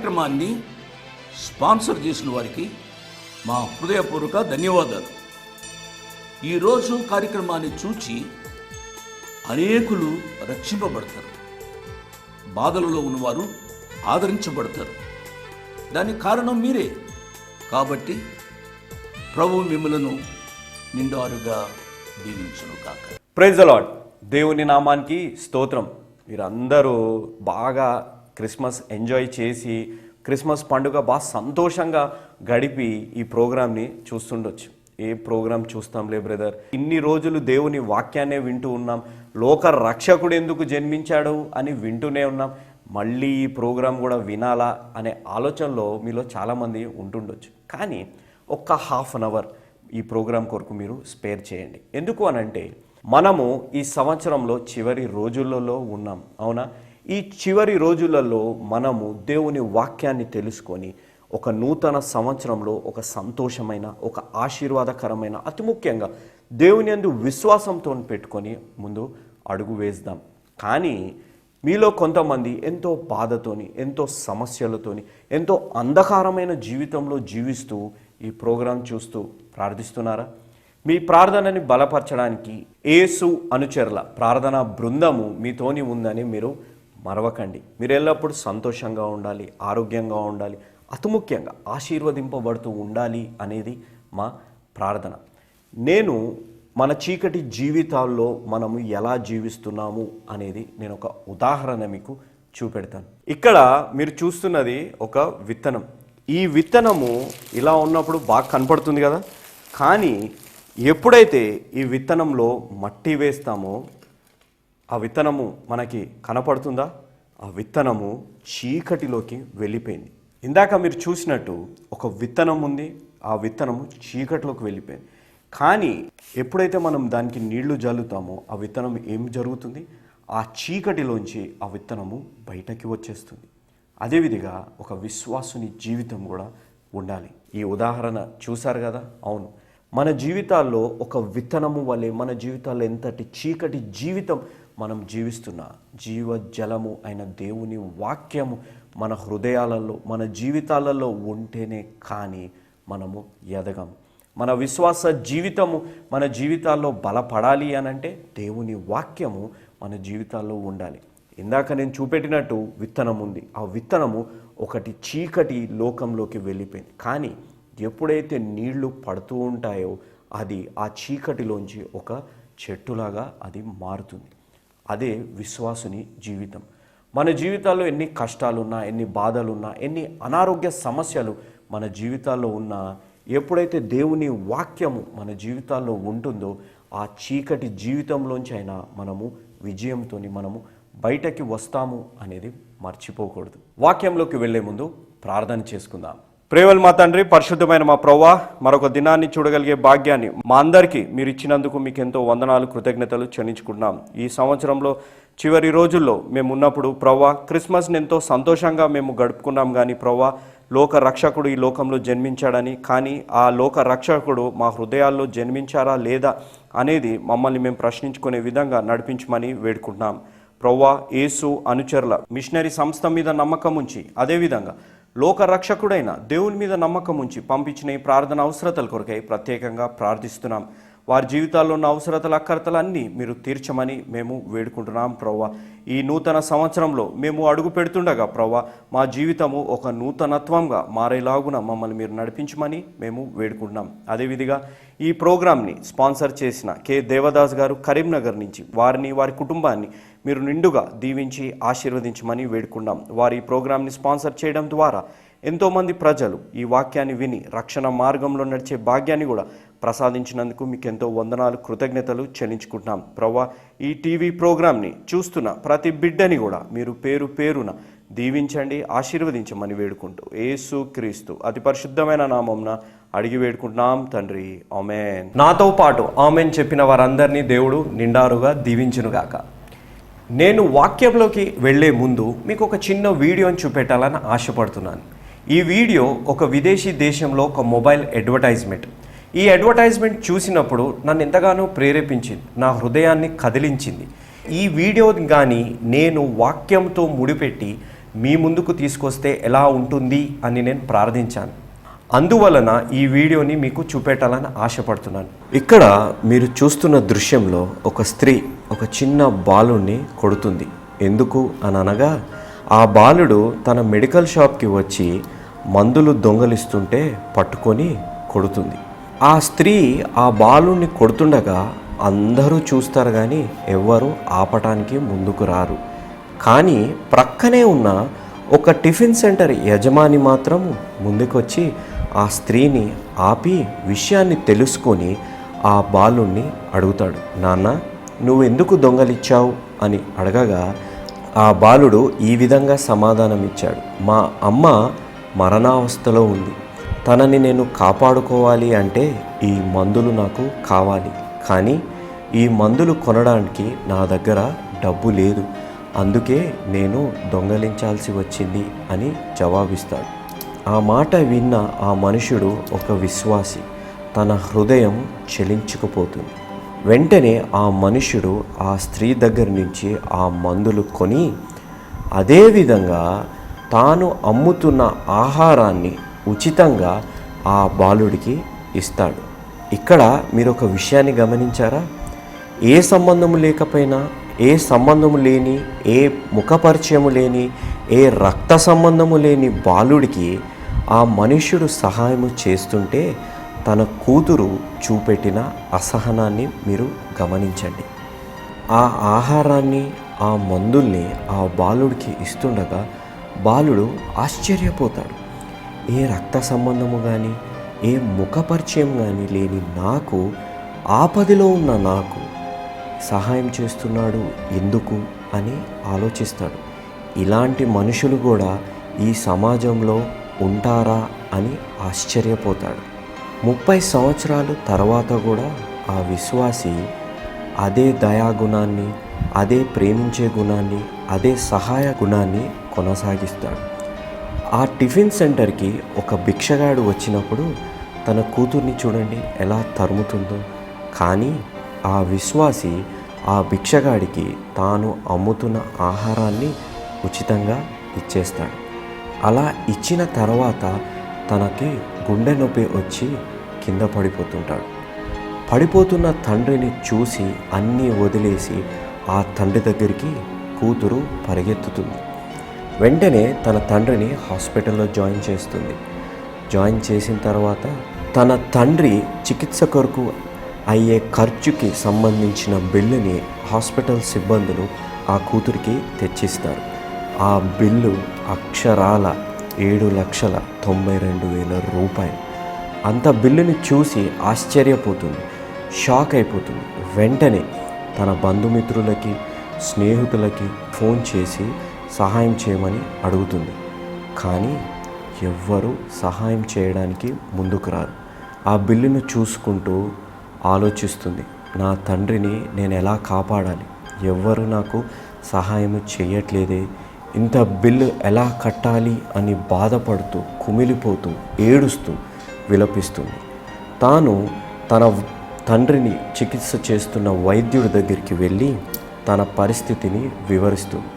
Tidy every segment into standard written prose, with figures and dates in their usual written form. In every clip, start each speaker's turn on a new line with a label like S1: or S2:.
S1: కార్యక్రమాన్ని స్పాన్సర్ చేసిన వారికి మా హృదయపూర్వక ధన్యవాదాలు. ఈరోజు కార్యక్రమాన్ని చూచి అనేకులు రక్షింపబడతారు, బాధలలో ఉన్నవారు ఆదరించబడతారు. దానికి కారణం మీరే. కాబట్టి ప్రభు మిమ్మలను నిండారుగా దీవించును కాక.
S2: Praise the Lord. దేవుని నామానికి స్తోత్రం. మీరందరూ బాగా క్రిస్మస్ ఎంజాయ్ చేసి క్రిస్మస్ పండుగ బాగా సంతోషంగా గడిపి ఈ ప్రోగ్రామ్ని చూస్తుండొచ్చు. ఏ ప్రోగ్రాం చూస్తాంలే బ్రదర్, ఇన్ని రోజులు దేవుని వాక్యాన్నే వింటూ ఉన్నాం, లోక రక్షకుడు ఎందుకు జన్మించాడు అని వింటూనే ఉన్నాం, మళ్ళీ ఈ ప్రోగ్రాం కూడా వినాలా అనే ఆలోచనలో మీలో చాలామంది ఉంటుండొచ్చు. కానీ ఒక్క హాఫ్ అన్ అవర్ ఈ ప్రోగ్రాం కొరకు మీరు స్పేర్ చేయండి. ఎందుకు అనంటే మనము ఈ సంవత్సరంలో చివరి రోజులలో ఉన్నాం, అవునా? ఈ చివరి రోజులలో మనము దేవుని వాక్యాన్ని తెలుసుకొని ఒక నూతన సంవత్సరంలో ఒక సంతోషమైన, ఒక ఆశీర్వాదకరమైన, అతి ముఖ్యంగా దేవుని యందు విశ్వాసంతో పెట్టుకొని ముందు అడుగు వేద్దాం. కానీ మీలో కొంతమంది ఎంతో బాధతోని, ఎంతో సమస్యలతోని, ఎంతో అంధకారమైన జీవితంలో జీవిస్తూ ఈ ప్రోగ్రాం చూస్తూ ప్రార్థిస్తున్నారా? మీ ప్రార్థనని బలపరచడానికి యేసు అనుచరుల ప్రార్థనా బృందము మీతోని ఉందని మీరు మరవకండి. మీరు ఎల్లప్పుడూ సంతోషంగా ఉండాలి, ఆరోగ్యంగా ఉండాలి, అతి ముఖ్యంగా ఆశీర్వదింపబడుతూ ఉండాలి అనేది మా ప్రార్థన. నేను మన చీకటి జీవితాల్లో మనము ఎలా జీవిస్తున్నాము అనేది నేను ఒక ఉదాహరణ మీకు చూపెడతాను. ఇక్కడ మీరు చూస్తున్నది ఒక విత్తనం. ఈ విత్తనము ఇలా ఉన్నప్పుడు బాగా కనపడుతుంది కదా, కానీ ఎప్పుడైతే ఈ విత్తనంలో మట్టి వేస్తామో ఆ విత్తనము మనకి కనపడుతుందా? ఆ విత్తనము చీకటిలోకి వెళ్ళిపోయింది. ఇందాక మీరు చూసినట్టు ఒక విత్తనం ఉంది, ఆ విత్తనము చీకటిలోకి వెళ్ళిపోయింది. కానీ ఎప్పుడైతే మనం దానికి నీళ్లు జల్లుతామో ఆ విత్తనం ఏం జరుగుతుంది? ఆ చీకటిలోంచి ఆ విత్తనము బయటకి వచ్చేస్తుంది. అదేవిధంగా ఒక విశ్వాసుని జీవితం కూడా ఉండాలి. ఈ ఉదాహరణ చూశారు కదా? అవును, మన జీవితాల్లో ఒక విత్తనము వలె మన జీవితాల్లో ఎంతటి చీకటి జీవితం మనం జీవిస్తున్నా, జీవజలము అయిన దేవుని వాక్యము మన హృదయాలలో, మన జీవితాలలో ఉంటేనే కానీ మనము ఎదగం. మన విశ్వాస జీవితము మన జీవితాల్లో బలపడాలి అనంటే దేవుని వాక్యము మన జీవితాల్లో ఉండాలి. ఇందాక నేను చూపెట్టినట్టు విత్తనం ఉంది, ఆ విత్తనము ఒకటి చీకటి లోకంలోకి వెళ్ళిపోయింది. కానీ ఎప్పుడైతే నీళ్లు పడుతూ ఉంటాయో అది ఆ చీకటిలోంచి ఒక చెట్టులాగా అది మారుతుంది. అదే విశ్వాసుని జీవితం. మన జీవితాల్లో ఎన్ని కష్టాలున్నా, ఎన్ని బాధలున్నా, ఎన్ని అనారోగ్య సమస్యలు మన జీవితాల్లో ఉన్నా, ఎప్పుడైతే దేవుని వాక్యము మన జీవితాల్లో ఉంటుందో ఆ చీకటి జీవితంలోంచి అయినా మనము విజయంతో మనము బయటకి వస్తాము అనేది మర్చిపోకూడదు. వాక్యంలోకి వెళ్ళే ముందు ప్రార్థన చేసుకుందాం. ప్రేమల మా తండ్రి, పరిశుద్ధమైన మా ప్రభువా, మరొక దినాన్ని చూడగలిగే భాగ్యాన్ని మా అందరికీ మీరు ఇచ్చినందుకు మీకు ఎంతో వందనాలు, కృతజ్ఞతలు చెల్లించుకుంటున్నాం. ఈ సంవత్సరంలో చివరి రోజుల్లో మేము ఉన్నప్పుడు ప్రభువా, క్రిస్మస్ని ఎంతో సంతోషంగా మేము గడుపుకున్నాం. కానీ ప్రభువా, లోక రక్షకుడు ఈ లోకంలో జన్మించాడని, కానీ ఆ లోక రక్షకుడు మా హృదయాల్లో జన్మించారా లేదా అనేది మమ్మల్ని మేము ప్రశ్నించుకునే విధంగా నడిపించమని వేడుకుంటున్నాం. ప్రభువా, యేసు అనుచరుల మిషనరీ సంస్థ మీద నమ్మకం ఉంచి, అదేవిధంగా లోక రక్షకుడైన దేవుని మీద నమ్మకం ఉంచి పంపించిన ఈ ప్రార్థన అవసరతల కొరకై ప్రత్యేకంగా ప్రార్థిస్తున్నాం. వారి జీవితాల్లో ఉన్న అవసరతల అక్కరతలన్నీ మీరు తీర్చమని మేము వేడుకుంటున్నాం. ప్రభువా, ఈ నూతన సంవత్సరంలో మేము అడుగు పెడుతుండగా ప్రభువా, మా జీవితము ఒక నూతనత్వంగా మారేలాగున మమ్మల్ని మీరు నడిపించమని మేము వేడుకుంటున్నాం. అదేవిధంగా ఈ ప్రోగ్రాంని స్పాన్సర్ చేసిన కె దేవదాస్ గారు కరీంనగర్ నుంచి, వారిని, వారి కుటుంబాన్ని మీరు నిండుగా దీవించి ఆశీర్వదించమని వేడుకున్నాం. వారి ఈ ప్రోగ్రాంని స్పాన్సర్ చేయడం ద్వారా ఎంతోమంది ప్రజలు ఈ వాక్యాన్ని విని రక్షణ మార్గంలో నడిచే భాగ్యాన్ని కూడా ప్రసాదించినందుకు మీకు ఎంతో వందనాలు, కృతజ్ఞతలు చెల్లించుకుంటున్నాం. ప్రభువా, ఈ టీవీ ప్రోగ్రాంని చూస్తున్న ప్రతి బిడ్డని కూడా మీరు పేరు పేరున దీవించండి, ఆశీర్వదించమని వేడుకుంటూ యేసు క్రీస్తు అతి పరిశుద్ధమైన నామంన అడిగి వేడుకుంటున్నాం తండ్రి, ఆమేన్. నాతో పాటు ఆమేన్ చెప్పిన వారందరినీ దేవుడు నిండారుగా దీవించునుగాక. నేను వాక్యంలోకి వెళ్లే ముందు మీకు ఒక చిన్న వీడియోని చూపెట్టాలని ఆశపడుతున్నాను. ఈ వీడియో ఒక విదేశీ దేశంలో ఒక మొబైల్ అడ్వర్టైజ్మెంట్. ఈ అడ్వర్టైజ్మెంట్ చూసినప్పుడు నన్ను ఎంతగానో ప్రేరేపించింది, నా హృదయాన్ని కదిలించింది. ఈ వీడియో కానీ నేను వాక్యంతో ముడిపెట్టి మీ ముందుకు తీసుకొస్తే ఎలా ఉంటుంది అని నేను ప్రార్థించాను. అందువలన ఈ వీడియోని మీకు చూపెట్టాలని ఆశపడుతున్నాను. ఇక్కడ మీరు చూస్తున్న దృశ్యంలో ఒక స్త్రీ ఒక చిన్న బాలుని కొడుతుంది. ఎందుకు అని అనగా ఆ బాలుడు తన మెడికల్ షాప్కి వచ్చి మందులు దొంగలిస్తుంటే పట్టుకొని కొడుతుంది. ఆ స్త్రీ ఆ బాలుని కొడుతుండగా అందరూ చూస్తారు కానీ ఎవ్వరూ ఆపటానికి ముందుకు రారు. కానీ ప్రక్కనే ఉన్న ఒక టిఫిన్ సెంటర్ యజమాని మాత్రం ముందుకొచ్చి ఆ స్త్రీని ఆపి విషయాన్ని తెలుసుకొని ఆ బాలుణ్ణి అడుగుతాడు. నాన్న, నువ్వు ఎందుకు దొంగలిచ్చావు అని అడగగా ఆ బాలుడు ఈ విధంగా సమాధానం ఇచ్చాడు. మా అమ్మ మరణావస్థలో ఉంది, తనని నేను కాపాడుకోవాలి అంటే ఈ మందులు నాకు కావాలి, కానీ ఈ మందులు కొనడానికి నా దగ్గర డబ్బు లేదు, అందుకే నేను దొంగలించాల్సి వచ్చింది అని జవాబిస్తాడు. ఆ మాట విన్న ఆ మనుషుడు ఒక విశ్వాసి. తన హృదయం చలించుకుపోతుంది. వెంటనే ఆ మనుషుడు ఆ స్త్రీ దగ్గర నుంచి ఆ మందులు కొని అదేవిధంగా తాను అమ్ముతున్న ఆహారాన్ని ఉచితంగా ఆ బాలుడికి ఇస్తాడు. ఇక్కడ మీరు ఒక విషయాన్ని గమనించారా? ఏ సంబంధము లేకపోయినా, ఏ సంబంధము లేని, ఏ ముఖపరిచయము లేని, ఏ రక్త సంబంధము లేని బాలుడికి ఆ మనుష్యుడు సహాయము చేస్తుంటే తన కూతురు చూపెట్టిన అసహనాన్ని మీరు గమనించండి. ఆ ఆహారాన్ని, ఆ మందుల్ని ఆ బాలుడికి ఇస్తుండగా బాలుడు ఆశ్చర్యపోతాడు. ఏ రక్త సంబంధము కానీ, ఏ ముఖపరిచయం కానీ లేని నాకు, ఆపదలో ఉన్న నాకు సహాయం చేస్తున్నాడు ఎందుకు అని ఆలోచిస్తాడు. ఇలాంటి మనుషులు కూడా ఈ సమాజంలో ఉంటారా అని ఆశ్చర్యపోతాడు. 30 సంవత్సరాలు తర్వాత కూడా ఆ విశ్వాసి అదే దయాగుణాన్ని, అదే ప్రేమించే గుణాన్ని, అదే సహాయ గుణాన్ని కొనసాగిస్తాడు. ఆ టిఫిన్ సెంటర్కి ఒక భిక్షగాడు వచ్చినప్పుడు తన కూతుర్ని చూడండి ఎలా తరుముతుందో. కానీ ఆ విశ్వాసి ఆ భిక్షగాడికి తాను అమ్ముతున్న ఆహారాన్ని ఉచితంగా ఇచ్చేస్తాడు. అలా ఇచ్చిన తర్వాత తనకి గుండె నొప్పి వచ్చి కింద పడిపోతుంటాడు. పడిపోతున్న తండ్రిని చూసి అన్నీ వదిలేసి ఆ తండ్రి దగ్గరికి కూతురు పరిగెత్తుతుంది. వెంటనే తన తండ్రిని హాస్పిటల్లో జాయిన్ చేస్తుంది. జాయిన్ చేసిన తర్వాత తన తండ్రి చికిత్స కొరకు అయ్యే ఖర్చుకి సంబంధించిన బిల్లుని హాస్పిటల్ సిబ్బందులు ఆ కూతురికి తెచ్చిస్తారు. ఆ బిల్లు అక్షరాల 7,92,000 రూపాయలు. అంత బిల్లుని చూసి ఆశ్చర్యపోతుంది, షాక్ అయిపోతుంది. వెంటనే తన బంధుమిత్రులకి, స్నేహితులకి ఫోన్ చేసి సహాయం చేయమని అడుగుతుంది. కానీ ఎవ్వరూ సహాయం చేయడానికి ముందుకు రారు. ఆ బిల్లును చూసుకుంటూ ఆలోచిస్తుంది, నా తండ్రిని నేను ఎలా కాపాడాలి, ఎవ్వరు నాకు సహాయం చేయట్లేదే, ఇంత బిల్లు ఎలా కట్టాలి అని బాధపడుతూ, కుమిలిపోతూ, ఏడుస్తూ విలపిస్తుంది. తాను తన తండ్రిని చికిత్స చేస్తున్న వైద్యుడి దగ్గరికి వెళ్ళి తన పరిస్థితిని వివరిస్తుంది.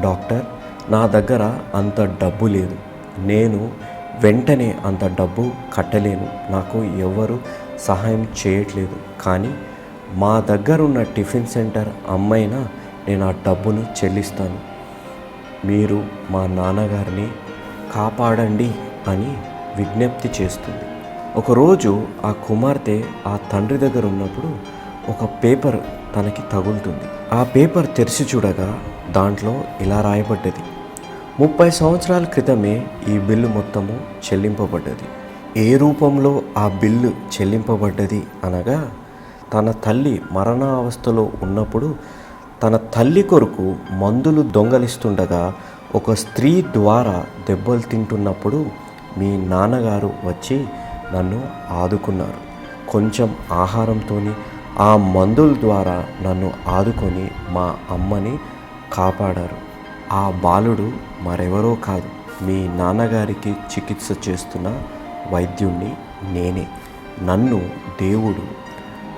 S2: డాక్టర్, నా దగ్గర అంత డబ్బు లేదు, నేను వెంటనే అంత డబ్బు కట్టలేను, నాకు ఎవరు సహాయం చేయట్లేదు, కానీ మా దగ్గరున్న టిఫిన్ సెంటర్ అమ్మైనా నేను ఆ డబ్బును చెల్లిస్తాను, మీరు మా నాన్నగారిని కాపాడండి అని విజ్ఞప్తి చేస్తుంది. ఒకరోజు ఆ కుమార్తె ఆ తండ్రి దగ్గర ఉన్నప్పుడు ఒక పేపర్ తనకి తగులుతుంది. ఆ పేపర్ తెరిచి చూడగా దాంట్లో ఇలా రాయబడ్డది, 30 సంవత్సరాల క్రితమే ఈ బిల్లు మొత్తము చెల్లింపబడ్డది. ఏ రూపంలో ఆ బిల్లు చెల్లింపబడ్డది అనగా, తన తల్లి మరణావస్థలో ఉన్నప్పుడు తన తల్లి కొరకు మందులు దొంగలిస్తుండగా ఒక స్త్రీ ద్వారా దెబ్బలు తింటున్నప్పుడు మీ నాన్నగారు వచ్చి నన్ను ఆదుకున్నారు. కొంచెం ఆహారంతో ఆ మందుల ద్వారా నన్ను ఆదుకొని మా అమ్మని కాపాడారు. ఆ బాలుడు మరెవరో కాదు, మీ నాన్నగారికి చికిత్స చేస్తున్న వైద్యుణ్ణి నేనే. నన్ను దేవుడు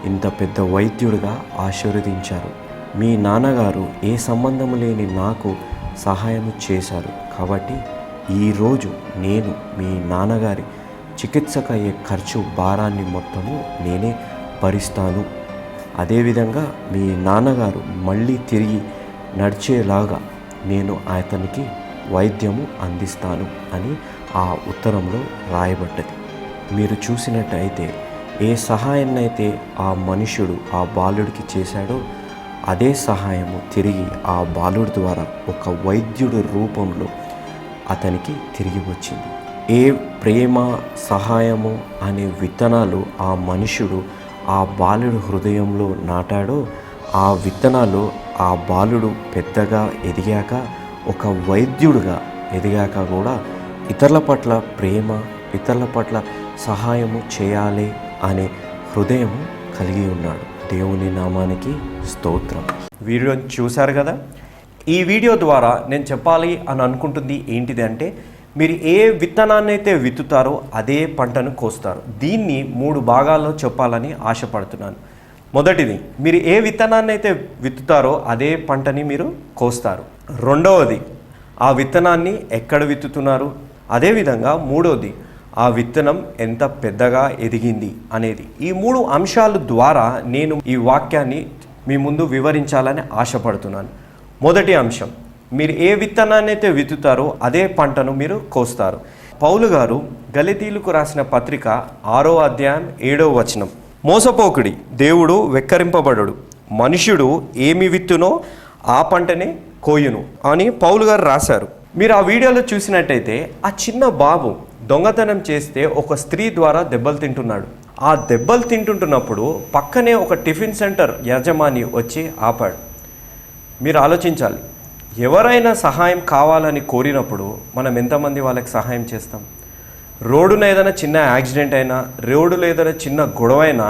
S2: ఇంత పెద్ద వైద్యుడిగా ఆశీర్వదించారు. మీ నాన్నగారు ఏ సంబంధం లేని నాకు సహాయం చేశారు, కాబట్టి ఈరోజు నేను మీ నాన్నగారి చికిత్సకు అయ్యే ఖర్చు భారాన్ని మొత్తము నేనే భరిస్తాను. అదేవిధంగా మీ నాన్నగారు మళ్ళీ తిరిగి నడిచేలాగా నేను అతనికి వైద్యము అందిస్తాను అని ఆ ఉత్తరంలో రాయబడ్డది. మీరు చూసినట్టయితే ఏ సహాయాన్నైతే ఆ మనుష్యుడు ఆ బాలుడికి చేశాడో అదే సహాయము తిరిగి ఆ బాలుడి ద్వారా ఒక వైద్యుడి రూపంలో అతనికి తిరిగి వచ్చింది. ఏ ప్రేమ సహాయము అనే విత్తనాలు ఆ మనుష్యుడు ఆ బాలుడు హృదయంలో నాటాడో ఆ విత్తనాలు ఆ బాలుడు పెద్దగా ఎదిగాక ఒక వైద్యుడిగా ఎదిగాక కూడా ఇతరుల పట్ల ప్రేమ, ఇతరుల పట్ల సహాయము చేయాలి అనే హృదయము కలిగి ఉన్నాడు. దేవుని నామానికి స్తోత్రం. వీడియోని చూశారు కదా. ఈ వీడియో ద్వారా నేను చెప్పాలి అని అనుకుంటుంది ఏంటిది అంటే, మీరు ఏ విత్తనాన్ని అయితే విత్తుతారో అదే పంటను కోస్తారు. దీన్ని 3 భాగాల్లో చెప్పాలని ఆశపడుతున్నాను. మొదటిది, మీరు ఏ విత్తనాన్ని అయితే విత్తుతారో అదే పంటని మీరు కోస్తారు. రెండవది, ఆ విత్తనాన్ని ఎక్కడ విత్తుతున్నారు. అదేవిధంగా మూడవది, ఆ విత్తనం ఎంత పెద్దగా ఎదిగింది అనేది. ఈ 3 అంశాల ద్వారా నేను ఈ వాక్యాన్ని మీ ముందు వివరించాలని ఆశపడుతున్నాను. మొదటి అంశం, మీరు ఏ విత్తనాన్ని అయితే విత్తుతారో అదే పంటను మీరు కోస్తారు. పౌలు గారు గలతీయులకు రాసిన పత్రిక 6వ అధ్యాయం 7వ వచనం, మోసపోకుడి, దేవుడు వెక్కరింపబడడు, మనుష్యుడు ఏమి విత్తునో ఆ పంటనే కోయును అని పౌలు గారు రాశారు. మీరు ఆ వీడియోలో చూసినట్టయితే ఆ చిన్న బాబు దొంగతనం చేస్తే ఒక స్త్రీ ద్వారా దెబ్బలు తింటున్నాడు. ఆ దెబ్బలు తింటుంటున్నప్పుడు పక్కనే ఒక టిఫిన్ సెంటర్ యజమాని వచ్చి ఆపాడు. మీరు ఆలోచించాలి, ఎవరైనా సహాయం కావాలని కోరినప్పుడు మనం ఎంతమంది వాళ్ళకి సహాయం చేస్తాం? రోడ్డున ఏదైనా చిన్న యాక్సిడెంట్ అయినా, రోడ్డులో ఏదైనా చిన్న గొడవ అయినా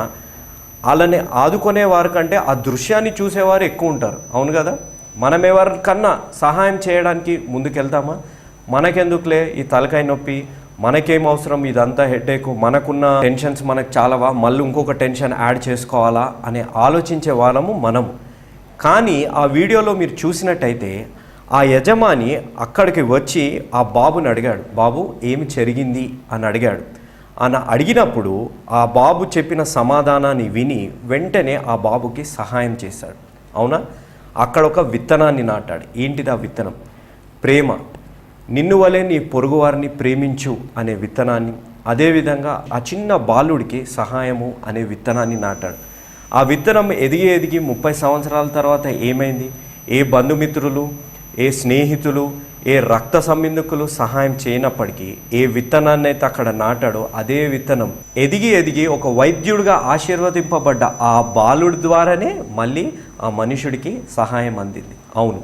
S2: వాళ్ళని ఆదుకునే వారి కంటే ఆ దృశ్యాన్ని చూసేవారు ఎక్కువ ఉంటారు. అవును కదా? మనం ఎవరికన్నా సహాయం చేయడానికి ముందుకెళ్తామా? మనకెందుకులే ఈ తలకాయ నొప్పి, మనకేం అవసరం, ఇదంతా హెడేక్, మనకున్న టెన్షన్స్ మనకు చాలావా, మళ్ళీ ఇంకొక టెన్షన్ యాడ్ చేసుకోవాలా అని ఆలోచించే వాళ్ళము మనము. కానీ ఆ వీడియోలో మీరు చూసినట్టయితే ఆ యజమాని అక్కడికి వచ్చి ఆ బాబుని అడిగాడు, బాబు ఏమి జరిగింది అని అడిగాడు. అని అడిగినప్పుడు ఆ బాబు చెప్పిన సమాధానాన్ని విని వెంటనే ఆ బాబుకి సహాయం చేశాడు. అవునా? అక్కడ ఒక విత్తనాన్ని నాటాడు. ఏంటిది ఆ విత్తనం? ప్రేమ. నిన్ను వలె నీ పొరుగువారిని ప్రేమించు అనే విత్తనాన్ని, అదేవిధంగా ఆ చిన్న బాలుడికి సహాయము అనే విత్తనాన్ని నాటాడు. ఆ విత్తనం ఎదిగి ఎదిగి 30 సంవత్సరాల తర్వాత ఏమైంది? ఏ బంధుమిత్రులు, ఏ స్నేహితులు, ఏ రక్త సంబంధికులు సహాయం చేయనప్పటికీ ఏ విత్తనాన్ని అయితే అక్కడ నాటాడో అదే విత్తనం ఎదిగి ఎదిగి ఒక వైద్యుడిగా ఆశీర్వదింపబడ్డ ఆ బాలుడి ద్వారానే మళ్ళీ ఆ మనుషుడికి సహాయం అందింది. అవును,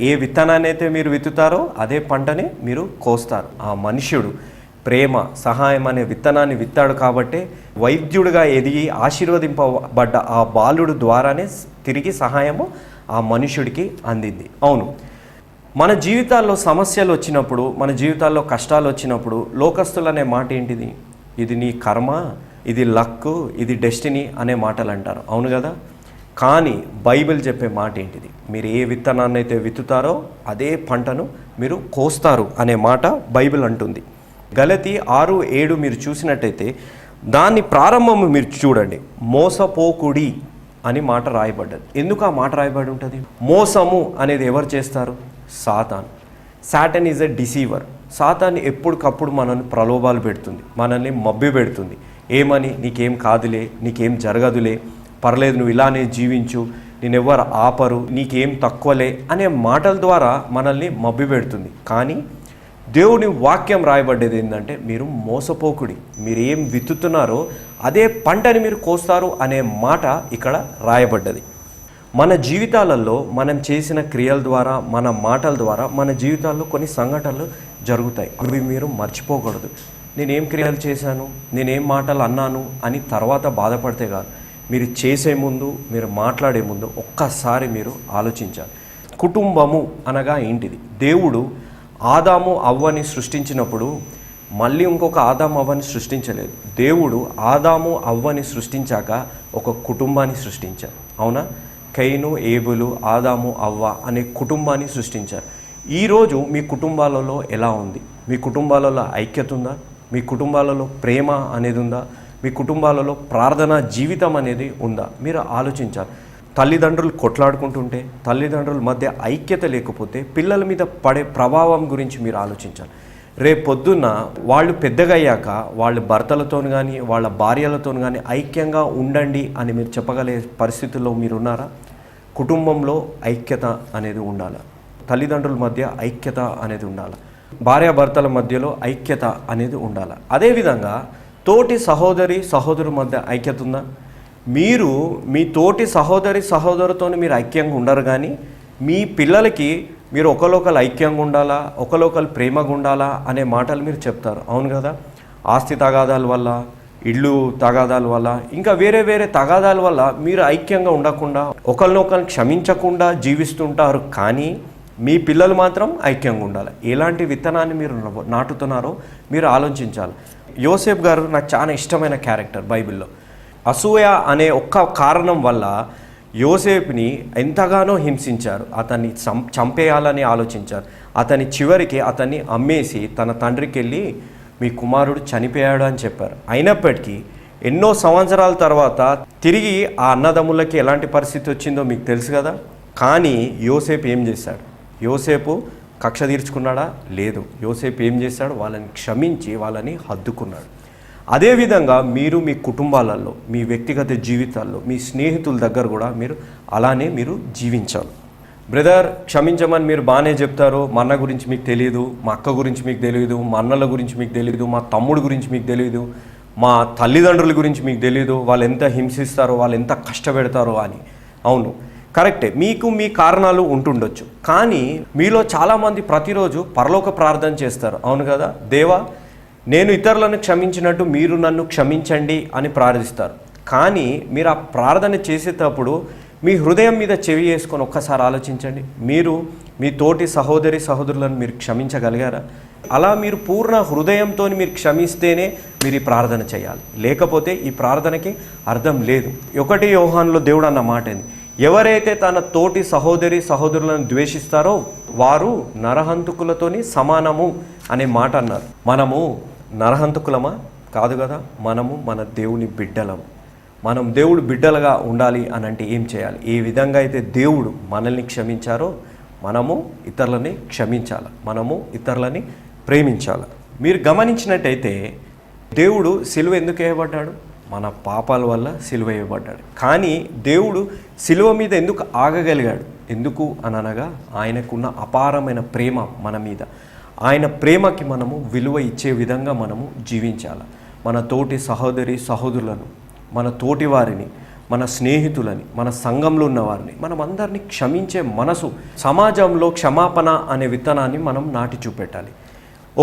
S2: ఏ విత్తనాన్ని అయితే మీరు విత్తుతారో అదే పంటని మీరు కోస్తారు. ఆ మనుష్యుడు ప్రేమ, సహాయం అనే విత్తనాన్ని విత్తాడు కాబట్టి వైద్యుడిగా ఎదిగి ఆశీర్వదింపబడ్డ ఆ బాలుడు ద్వారానే తిరిగి సహాయము ఆ మనుష్యుడికి అందింది. అవును, మన జీవితాల్లో సమస్యలు వచ్చినప్పుడు, మన జీవితాల్లో కష్టాలు వచ్చినప్పుడు లోకస్తులు అనే మాట ఏంటిది? ఇది నీ కర్మ, ఇది లక్, ఇది డెస్టినీ అనే మాటలు అంటారు. అవును కదా? కానీ బైబిల్ చెప్పే మాట ఏంటిది? మీరు ఏ విత్తనాన్ని అయితే విత్తుతారో అదే పంటను మీరు కోస్తారు అనే మాట బైబిల్ అంటుంది. గలతీ 6:7 మీరు చూసినట్టయితే దాని ప్రారంభము మీరు చూడండి, మోసపోకుడి అని మాట రాయబడ్డది. ఎందుకు ఆ మాట రాయబడి ఉంటుంది? మోసము అనేది ఎవరు చేస్తారు? Satan. Satan is a deceiver. Satan ఎప్పటికప్పుడు మనల్ని ప్రలోభాలు పెడుతుంది, మనల్ని మభ్య పెడుతుంది. ఏమని? నీకేం కాదులే, నీకేం జరగదులే, పర్లేదు, నువ్వు ఇలానే జీవించు, నేనెవ్వరు ఆపరు, నీకేం తక్కువలే అనే మాటల ద్వారా మనల్ని మభ్య పెడుతుంది. కానీ దేవుని వాక్యం రాయబడ్డది ఏంటంటే, మీరు మోసపోకుడి, మీరు ఏం విత్తుతున్నారో అదే పంటని మీరు కోస్తారు అనే మాట ఇక్కడ రాయబడ్డది. మన జీవితాలలో మనం చేసిన క్రియల ద్వారా, మన మాటల ద్వారా మన జీవితాల్లో కొన్ని సంఘటనలు జరుగుతాయి. అవి మీరు మర్చిపోకూడదు. నేనేం క్రియలు చేశాను, నేనేం మాటలు అన్నాను అని తర్వాత బాధపడితే కాదు, మీరు చేసే ముందు, మీరు మాట్లాడే ముందు ఒక్కసారి మీరు ఆలోచించాలి. కుటుంబము అనగా ఏంటిది? దేవుడు ఆదాము అవ్వని సృష్టించినప్పుడు మళ్ళీ ఇంకొక ఆదాము అవ్వని సృష్టించలేదు. దేవుడు ఆదాము అవ్వని సృష్టించాక ఒక కుటుంబాన్ని సృష్టించారు. అవునా? కయీను, ఏబులు, ఆదాము, అవ్వ అనే కుటుంబాన్ని సృష్టించారు. ఈరోజు మీ కుటుంబాలలో ఎలా ఉంది? మీ కుటుంబాలలో ఐక్యత ఉందా? మీ కుటుంబాలలో ప్రేమ అనేది ఉందా? మీ కుటుంబాలలో ప్రార్థనా జీవితం అనేది ఉందా? మీరు ఆలోచించాలి. తల్లిదండ్రులు కొట్లాడుకుంటుంటే, తల్లిదండ్రుల మధ్య ఐక్యత లేకపోతే పిల్లల మీద పడే ప్రభావం గురించి మీరు ఆలోచించాలి. రేపొద్దున్న వాళ్ళు పెద్దగా అయ్యాక వాళ్ళ భర్తలతో కానీ వాళ్ళ భార్యలతో కానీ ఐక్యంగా ఉండండి అని మీరు చెప్పగలిగే పరిస్థితుల్లో మీరు ఉన్నారా? కుటుంబంలో ఐక్యత అనేది ఉండాలి. తల్లిదండ్రుల మధ్య ఐక్యత అనేది ఉండాలి. భార్యాభర్తల మధ్యలో ఐక్యత అనేది ఉండాలి. అదేవిధంగా తోటి సహోదరుల మధ్య ఐక్యత ఉందా? మీరు మీ తోటి సహోదరితో మీరు ఐక్యంగా ఉండరు, కానీ మీ పిల్లలకి మీరు ఒకరికొకరు ఐక్యంగా ఉండాలా, ఒకరికొకరు ప్రేమగా ఉండాలా అనే మాటలు మీరు చెప్తారు. అవును కదా? ఆస్తి తగాదాల వల్ల, ఇళ్ళు తగాదాల వల్ల, ఇంకా వేరే వేరే తగాదాల వల్ల మీరు ఐక్యంగా ఉండకుండా ఒకరినొకరు క్షమించకుండా జీవిస్తుంటారు. కానీ మీ పిల్లలు మాత్రం ఐక్యంగా ఉండాలి. ఎలాంటి విత్తనాన్ని మీరు నాటుతున్నారో మీరు ఆలోచించాలి. యోసేపు గారు నాకు చాలా ఇష్టమైన క్యారెక్టర్ బైబిల్లో. అసూయ అనే ఒక్క కారణం వల్ల యోసేపుని ఎంతగానో హింసించారు. అతన్ని చంపేయాలని ఆలోచించారు. చివరికి అతన్ని అమ్మేసి తన తండ్రికి వెళ్ళి మీ కుమారుడు చనిపోయాడు అని చెప్పారు. అయినప్పటికీ ఎన్నో సంవత్సరాల తర్వాత తిరిగి ఆ అన్నదమ్ములకి ఎలాంటి పరిస్థితి వచ్చిందో మీకు తెలుసు కదా. కానీ యోసేపు ఏం చేశాడు? యోసేపు కక్ష తీర్చుకున్నాడా? లేదు. యోసేపు ఏం చేశాడు? వాళ్ళని క్షమించి వాళ్ళని హద్దుకున్నాడు. అదేవిధంగా మీరు మీ కుటుంబాలలో, మీ వ్యక్తిగత జీవితాల్లో, మీ స్నేహితుల దగ్గర కూడా మీరు అలానే మీరు జీవించాలి. బ్రదర్ క్షమించమని మీరు బాగానే చెప్తారు. మా అన్న గురించి మీకు తెలియదు, మా అక్క గురించి మీకు తెలియదు, మా అన్నల గురించి మీకు తెలియదు, మా తమ్ముడు గురించి మీకు తెలియదు, మా తల్లిదండ్రుల గురించి మీకు తెలియదు, వాళ్ళు ఎంత హింసిస్తారో, వాళ్ళు ఎంత కష్టపెడతారో అని. అవును, కరెక్టే, మీకు మీ కారణాలు ఉంటుండొచ్చు. కానీ మీలో చాలామంది ప్రతిరోజు పరలోక ప్రార్థన చేస్తారు. అవును కదా? దేవా, నేను ఇతరులను క్షమించినట్టు మీరు నన్ను క్షమించండి అని ప్రార్థిస్తారు. కానీ మీరు ఆ ప్రార్థన చేసేటప్పుడు మీ హృదయం మీద చెవి వేసుకొని ఒక్కసారి ఆలోచించండి. మీరు మీ తోటి సహోదరులను మీరు క్షమించగలిగారా? అలా మీరు పూర్ణ హృదయంతో మీరు క్షమిస్తేనే మీరు ఈ ప్రార్థన చేయాలి. లేకపోతే ఈ ప్రార్థనకి అర్థం లేదు. 1 యోహానులో దేవుడు అన్న మాట ఏంది? ఎవరైతే తన తోటి సహోదరులను ద్వేషిస్తారో వారు నరహంతకులతోని సమానము అనే మాట అన్నారు. మనము నరహంతకులమా? కాదు కదా. మనము మన దేవుని బిడ్డలము. మనం దేవుడు బిడ్డలుగా ఉండాలి అని అంటే ఏం చేయాలి? ఏ విధంగా అయితే దేవుడు మనల్ని క్షమించారో మనము ఇతరులని క్షమించాలి, మనము ఇతరులని ప్రేమించాలి. మీరు గమనించినట్టయితే దేవుడు సిలువ ఎందుకు వేయబడ్డాడు? మన పాపాల వల్ల సిలువ వేయబడ్డాడు. కానీ దేవుడు సిలువ మీద ఎందుకు ఆగగలిగాడు? ఎందుకు అని అనగా ఆయనకున్న అపారమైన ప్రేమ మన మీద. ఆయన ప్రేమకి మనము విలువ ఇచ్చే విధంగా మనము జీవించాలి. మన తోటి సహోదరులను, మన తోటి వారిని, మన స్నేహితులని, మన సంఘంలో ఉన్న వారిని, మనం అందరినీ క్షమించే మనసు, సమాజంలో క్షమాపణ అనే విత్తనాన్ని మనం నాటి చూపెట్టాలి.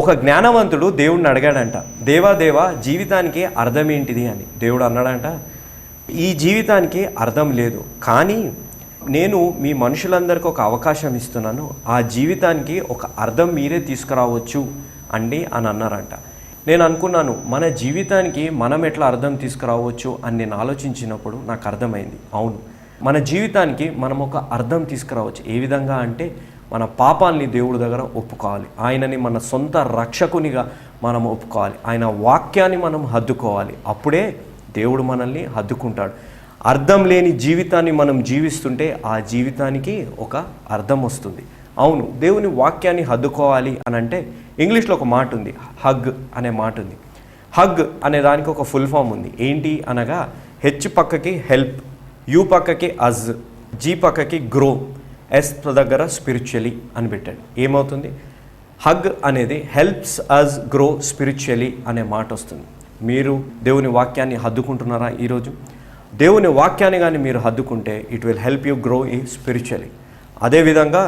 S2: ఒక జ్ఞానవంతుడు దేవుడిని అడిగాడంట, దేవా జీవితానికి అర్థం ఏంటిది అని. దేవుడు అన్నాడంట, ఈ జీవితానికి అర్థం లేదు, కానీ నేను మీ మనుషులందరికీ ఒక అవకాశం ఇస్తున్నాను, ఆ జీవితానికి ఒక అర్థం మీరే తీసుకురావచ్చు అండి అని అన్నారంట. నేను అనుకున్నాను, మన జీవితానికి మనం ఎట్లా అర్థం తీసుకురావచ్చు అని నేను ఆలోచించినప్పుడు నాకు అర్థమైంది. అవును, మన జీవితానికి మనం ఒక అర్థం తీసుకురావచ్చు. ఏ విధంగా అంటే మన పాపాలని దేవుడి దగ్గర ఒప్పుకోవాలి, ఆయనని మన సొంత రక్షకునిగా మనం ఒప్పుకోవాలి, ఆయన వాక్యాన్ని మనం హద్దుకోవాలి. అప్పుడే దేవుడు మనల్ని హద్దుకుంటాడు. అర్థం లేని జీవితాన్ని మనం జీవిస్తుంటే ఆ జీవితానికి ఒక అర్థం వస్తుంది. అవును, దేవుని వాక్యాన్ని హద్దుకోవాలి అని అంటే ఇంగ్లీష్లో ఒక మాట ఉంది, హగ్ అనే మాట ఉంది. హగ్ అనే దానికి ఒక ఫుల్ ఫామ్ ఉంది. ఏంటి అనగా హెచ్ పక్కకి హెల్ప్, యూ పక్కకి అజ్, జీ పక్కకి గ్రో, ఎస్ దగ్గర స్పిరిచువలీ అని పెట్టాడు. ఏమవుతుంది? హగ్ అనేది హెల్ప్స్ అజ్ గ్రో స్పిరిచువలీ అనే మాట వస్తుంది. మీరు దేవుని వాక్యాన్ని హద్దుకుంటున్నారా? ఈరోజు దేవుని వాక్యాన్ని కానీ మీరు హద్దుకుంటే it will help you grow ఈ స్పిరిచువలీ. అదేవిధంగా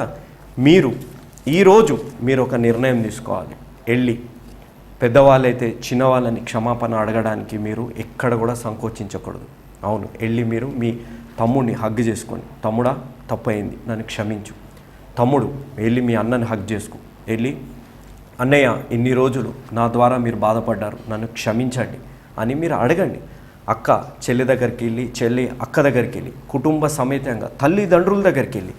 S2: ఈరోజు మీరు ఒక నిర్ణయం తీసుకోవాలి. వెళ్ళి పెద్దవాళ్ళైతే చిన్నవాళ్ళని క్షమాపణ అడగడానికి మీరు ఎక్కడ కూడా సంకోచించకూడదు. అవును, వెళ్ళి మీరు మీ తమ్ముడిని హగ్ చేసుకోండి. తమ్ముడా, తప్పయింది, నన్ను క్షమించు. తమ్ముడు వెళ్ళి మీ అన్నని హగ్ చేసుకో. వెళ్ళి అన్నయ్య, ఇన్ని రోజులు నా ద్వారా మీరు బాధపడ్డారు, నన్ను క్షమించండి అని మీరు అడగండి. అక్క చెల్లి దగ్గరికి వెళ్ళి, చెల్లి అక్క దగ్గరికి వెళ్ళి, కుటుంబ సమేతంగా తల్లిదండ్రుల దగ్గరికి వెళ్ళి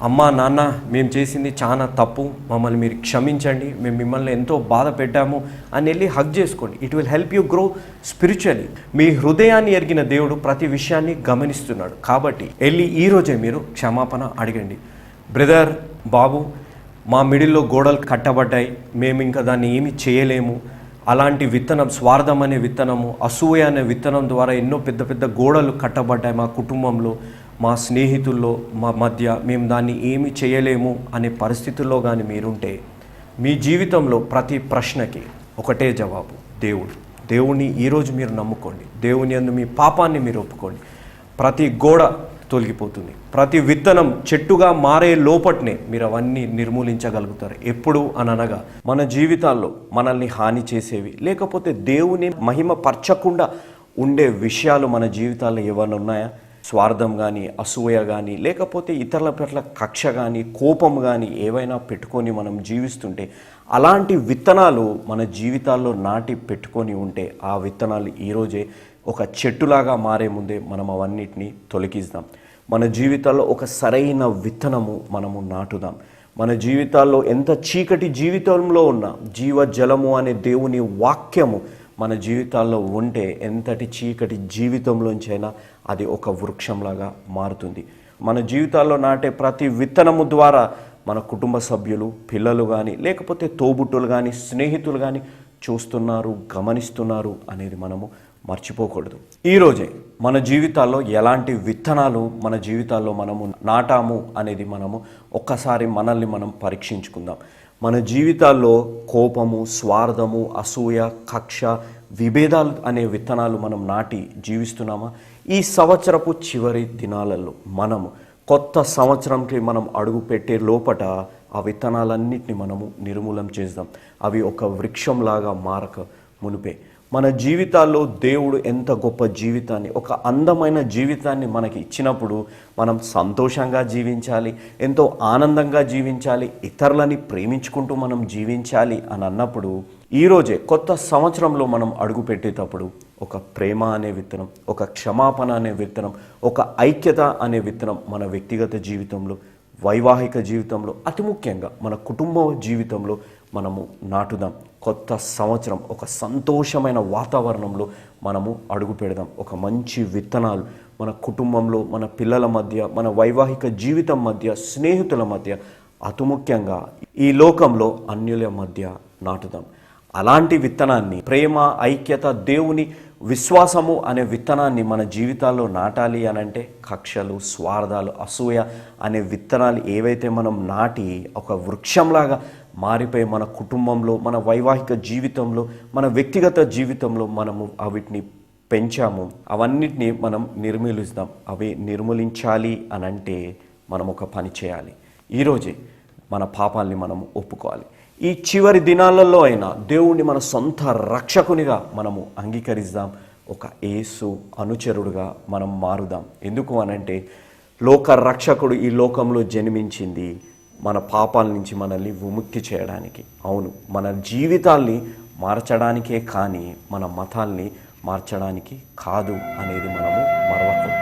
S2: అమ్మా నాన్న మేము చేసింది చాలా తప్పు, మమ్మల్ని మీరు క్షమించండి, మేము మిమ్మల్ని ఎంతో బాధ పెట్టాము అని వెళ్ళి హగ్ చేసుకోండి. It will help you grow spiritually. మీ హృదయాన్ని ఎరిగిన దేవుడు ప్రతి విషయాన్ని గమనిస్తున్నాడు. కాబట్టి వెళ్ళి ఈరోజే మీరు క్షమాపణ అడగండి. బ్రదర్, బాబు, మా మిడిల్లో గోడలు కట్టబడ్డాయి, మేము ఇంకా దాన్ని ఏమి చేయలేము. అలాంటి విత్తనం, స్వార్థం అనే విత్తనము, అసూయ అనే విత్తనం ద్వారా ఎన్నో పెద్ద పెద్ద గోడలు కట్టబడ్డాయి మా కుటుంబంలో, మా స్నేహితుల్లో, మా మధ్య. మేము దాన్ని ఏమి చేయలేము అనే పరిస్థితుల్లో కానీ మీరుంటే, మీ జీవితంలో ప్రతి ప్రశ్నకి ఒకటే జవాబు, దేవుడు. దేవుణ్ణి ఈరోజు మీరు నమ్ముకోండి. దేవుని యందు మీ పాపాన్ని మీరు ఒప్పుకోండి. ప్రతి గోడ తొలగిపోతుంది. ప్రతి విత్తనం చెట్టుగా మారే లోపట్నే మీరు అవన్నీ నిర్మూలించగలుగుతారు. ఎప్పుడు అనగా మన జీవితాల్లో మనల్ని హాని చేసేవి, లేకపోతే దేవుని మహిమ పరచకుండా ఉండే విషయాలు మన జీవితాల్లో ఏమైనా ఉన్నాయా? స్వార్థం కానీ, అసూయ కానీ, లేకపోతే ఇతరుల పట్ల కక్ష కానీ, కోపం కానీ ఏవైనా పెట్టుకొని మనం జీవిస్తుంటే, అలాంటి విత్తనాలు మన జీవితాల్లో నాటి పెట్టుకొని ఉంటే, ఆ విత్తనాలు ఈరోజే ఒక చెట్టులాగా మారే ముందే మనం అవన్నిటిని తొలగిద్దాం. మన జీవితాల్లో ఒక సరైన విత్తనము మనము నాటుదాం. మన జీవితాల్లో ఎంత చీకటి జీవితంలో ఉన్న జీవజలము అనే దేవుని వాక్యము మన జీవితాల్లో ఉంటే, ఎంతటి చీకటి జీవితంలోంచైనా అది ఒక వృక్షంలాగా మారుతుంది. మన జీవితాల్లో నాటే ప్రతి విత్తనము ద్వారా మన కుటుంబ సభ్యులు, పిల్లలు కానీ, లేకపోతే తోబుట్టులు కానీ, స్నేహితులు కానీ చూస్తున్నారు, గమనిస్తున్నారు అనేది మనము మర్చిపోకూడదు. ఈరోజే మన జీవితాల్లో ఎలాంటి విత్తనాలు మన జీవితాల్లో మనము నాటాము అనేది మనము ఒక్కసారి మనల్ని మనం పరీక్షించుకుందాం. మన జీవితాల్లో కోపము, స్వార్థము, అసూయ, కక్ష, విభేదాలు అనే విత్తనాలు మనం నాటి జీవిస్తున్నామా? ఈ సంవత్సరపు చివరి దినాలలో మనము కొత్త సంవత్సరంకి మనం అడుగు పెట్టే లోపట ఆ విత్తనాలన్నింటినీ మనము నిర్మూలం చేద్దాం. అవి ఒక వృక్షంలాగా మారక మునిపే మన జీవితాల్లో దేవుడు ఎంత గొప్ప జీవితాన్ని, ఒక అందమైన జీవితాన్ని మనకి ఇచ్చినప్పుడు మనం సంతోషంగా జీవించాలి, ఎంతో ఆనందంగా జీవించాలి, ఇతరులని ప్రేమించుకుంటూ మనం జీవించాలి అని అన్నప్పుడు, ఈరోజే కొత్త సంవత్సరంలో మనం అడుగు పెట్టేటప్పుడు ఒక ప్రేమ అనే విత్తనం, ఒక క్షమాపణ అనే విత్తనం, ఒక ఐక్యత అనే విత్తనం మన వ్యక్తిగత జీవితంలో, వైవాహిక జీవితంలో, అతి ముఖ్యంగా మన కుటుంబ జీవితంలో మనము నాటుదాం. కొత్త సంవత్సరం ఒక సంతోషమైన వాతావరణంలో మనము అడుగు పెడదాం. ఒక మంచి విత్తనాలు మన కుటుంబంలో, మన పిల్లల మధ్య, మన వైవాహిక జీవితం మధ్య, స్నేహితుల మధ్య, అతి ముఖ్యంగా ఈ లోకంలో అన్యుల మధ్య నాటుదాం. అలాంటి విత్తనాన్ని, ప్రేమ, ఐక్యత, దేవుని విశ్వాసము అనే విత్తనాన్ని మన జీవితాల్లో నాటాలి అనంటే, కక్షలు, స్వార్థాలు, అసూయ అనే విత్తనాలు ఏవైతే మనం నాటి ఒక వృక్షంలాగా మారిపోయి మన కుటుంబంలో, మన వైవాహిక జీవితంలో, మన వ్యక్తిగత జీవితంలో మనము వీటిని పెంచాము, అవన్నిటిని మనం నిర్మూలిస్తాం. అవి నిర్మూలించాలి అనంటే మనం ఒక పని చేయాలి. ఈరోజే మన పాపాలని మనము ఒప్పుకోవాలి. ఈ చివరి దినాలలో అయినా దేవుణ్ణి మన సొంత రక్షకునిగా మనము అంగీకరిద్దాం. ఒక యేసు అనుచరుడుగా మనం మారుదాం. ఎందుకు అనంటే, లోక రక్షకుడు ఈ లోకంలో జన్మించింది మన పాపాల నుంచి మనల్ని విముక్తి చేయడానికి. అవును, మన జీవితాల్ని మార్చడానికే కానీ మన మతాల్ని మార్చడానికి కాదు అనేది మనము మరవకూడదు.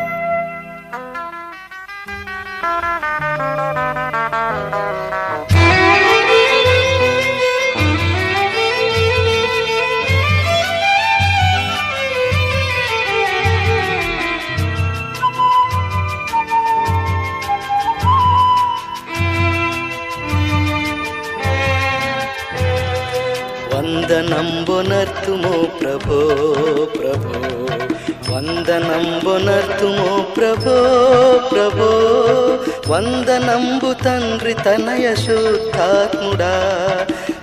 S3: వందనంబునర్తుమో ప్రభో ప్రభో, వందనంబునర్తుమో ప్రభో ప్రభో, వందనంబు తండ్రి తనయ శుద్ధాత్ముడా,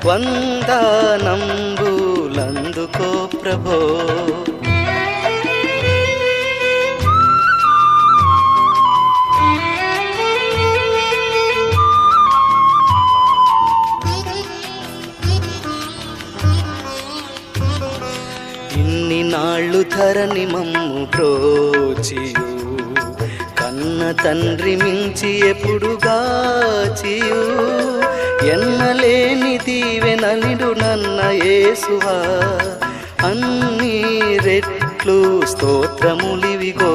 S3: వందనంబులందుకో ప్రభో. నాళ్ళు ధరణి మమ్ము బ్రోచియు, కన్న తండ్రి మించి ఎప్పుడుగాచియు, ఎన్నలేని దీవెనలిడు నన్న యేసువా, అన్ని రెట్లు స్తోత్రములివిగో.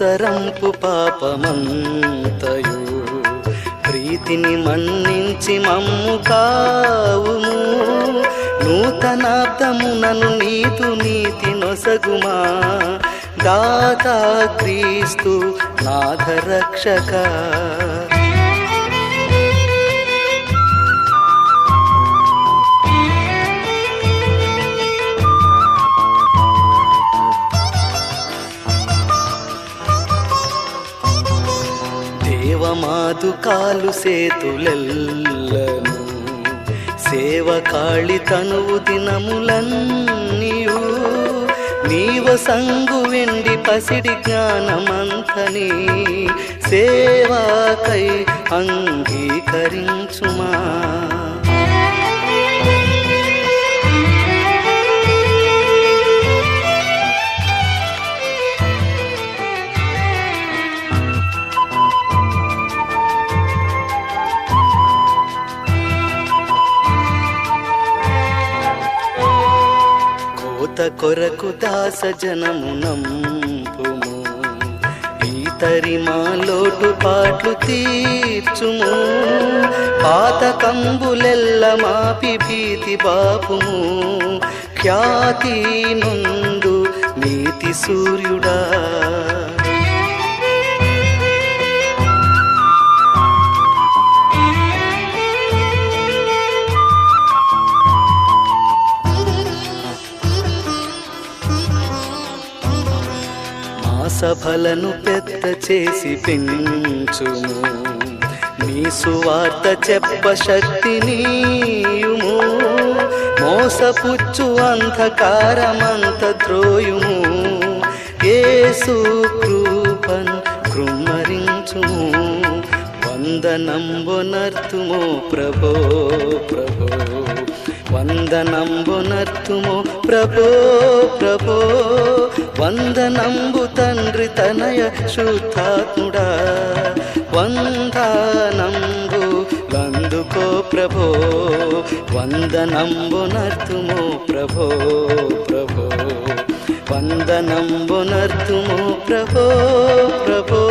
S3: అవసరంపు పాపమంతయు ప్రీతిని మన్నించి మమ్ము కావుము నూతనాబ్దమునను నీతి నొసగుమా దాతా క్రీస్తు నాథ రక్షక దేవమాదుకాలు సేతులెల్లను సేవ కాళి తనువు దినములన్నీయు నీవ సంగు వెండి పసిడి జ్ఞానమంతని సేవాకై అంగీకరించుమా కొరకు దాస జనమునంపుము ఈతరి మా లోటు పాట్లు తీర్చుము పాత కంబులెల్ల మాపి భీతి బాపుము ఖ్యాతి నుండు నీతి సూర్యుడా సభలను పెద్ద చేసి పెంచుము నీ సువార్త చెప్ప శక్తినీయుము మోసపుచ్చు అంధకారమంత ద్రోయుము యేసు కృపన్ కృమ్మరించుము వందనంబునర్తుము ప్రభో ప్రభో వందనంబునర్తుము ప్రభో ప్రభో వందనంబు తండ్రి తనయ శుద్ధాత్ముడా వందనంబు లందుకో ప్రభో వందనంబునర్తుము ప్రభో ప్రభో వందనంబునర్తుము ప్రభో ప్రభో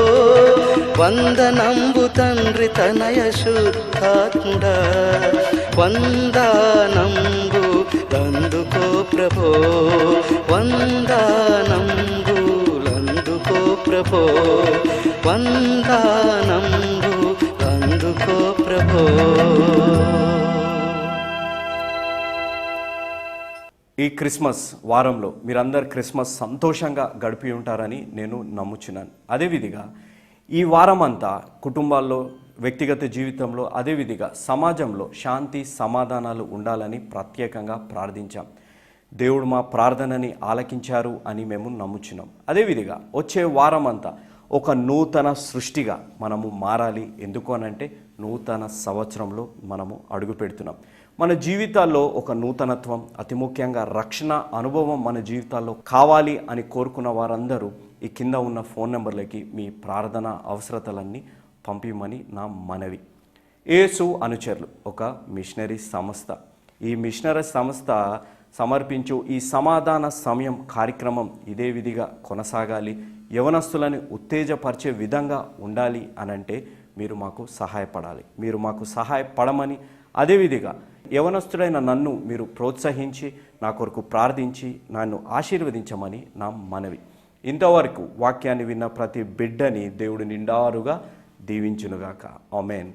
S3: వందనంబు తండ్రి తనయ శుద్ధాత్ముడా వందనంబు లందుకో ప్రభో వందనంబు లందుకో ప్రభో వందనంబు లందుకో ప్రభో.
S2: ఈ క్రిస్మస్ వారంలో మీరందరు క్రిస్మస్ సంతోషంగా గడిపి ఉంటారని నేను నమ్ముచున్నాను. అదేవిధంగా ఈ వారం అంతా కుటుంబాల్లో, వ్యక్తిగత జీవితంలో, అదేవిధంగా సమాజంలో శాంతి సమాధానాలు ఉండాలని ప్రత్యేకంగా ప్రార్థించాం. దేవుడు మా ప్రార్థనని ఆలకించారు అని మేము నమ్ముచున్నాం. అదేవిధంగా వచ్చే వారం అంతా ఒక నూతన సృష్టిగా మనము మారాలి. ఎందుకు అనంటే నూతన సంవత్సరంలో మనము అడుగు పెడుతున్నాం. మన జీవితాల్లో ఒక నూతనత్వం, అతి ముఖ్యంగా రక్షణ అనుభవం మన జీవితాల్లో కావాలి అని కోరుకున్న వారందరూ ఈ కింద ఉన్న ఫోన్ నెంబర్లకి మీ ప్రార్థన అవసరతలన్నీ పంపిమని నా మనవి. యేసు అనుచరులు ఒక మిషనరీ సంస్థ. ఈ మిషనరీ సంస్థ సమర్పించు ఈ సమాధాన సమయం కార్యక్రమం ఇదే విధిగా కొనసాగాలి, యవనస్తులని ఉత్తేజపరిచే విధంగా ఉండాలి అనంటే మీరు మాకు సహాయపడాలి. మీరు మాకు సహాయపడమని, అదేవిధంగా యవనస్తుడైన నన్ను మీరు ప్రోత్సహించి నా కొరకు ప్రార్థించి నన్ను ఆశీర్వదించమని నా మనవి. ఇంతవరకు వాక్యాన్ని విన్న ప్రతి బిడ్డని దేవుడు నిండారుగా దీవించునుగాక. ఆమేన్.